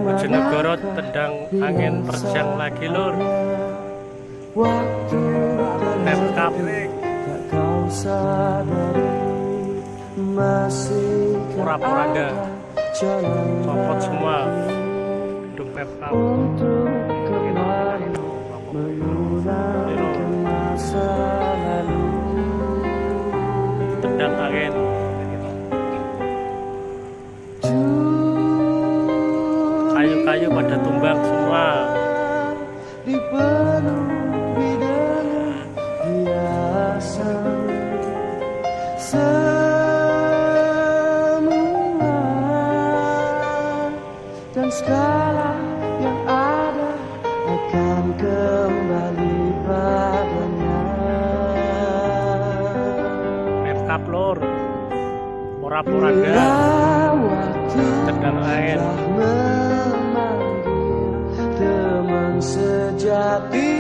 Bojonegoro tendang angin terjang lagi lur. Pemkab pura-puranda copot semua gedung Pemkab. Tendang angin. Kayu-kayu pada tumbang semua. Dipenuhi dengan hiasan semua, dan segala yang ada akan kembali padanya. Pemkab lor, pura-puranda tendang angin. Teman sejati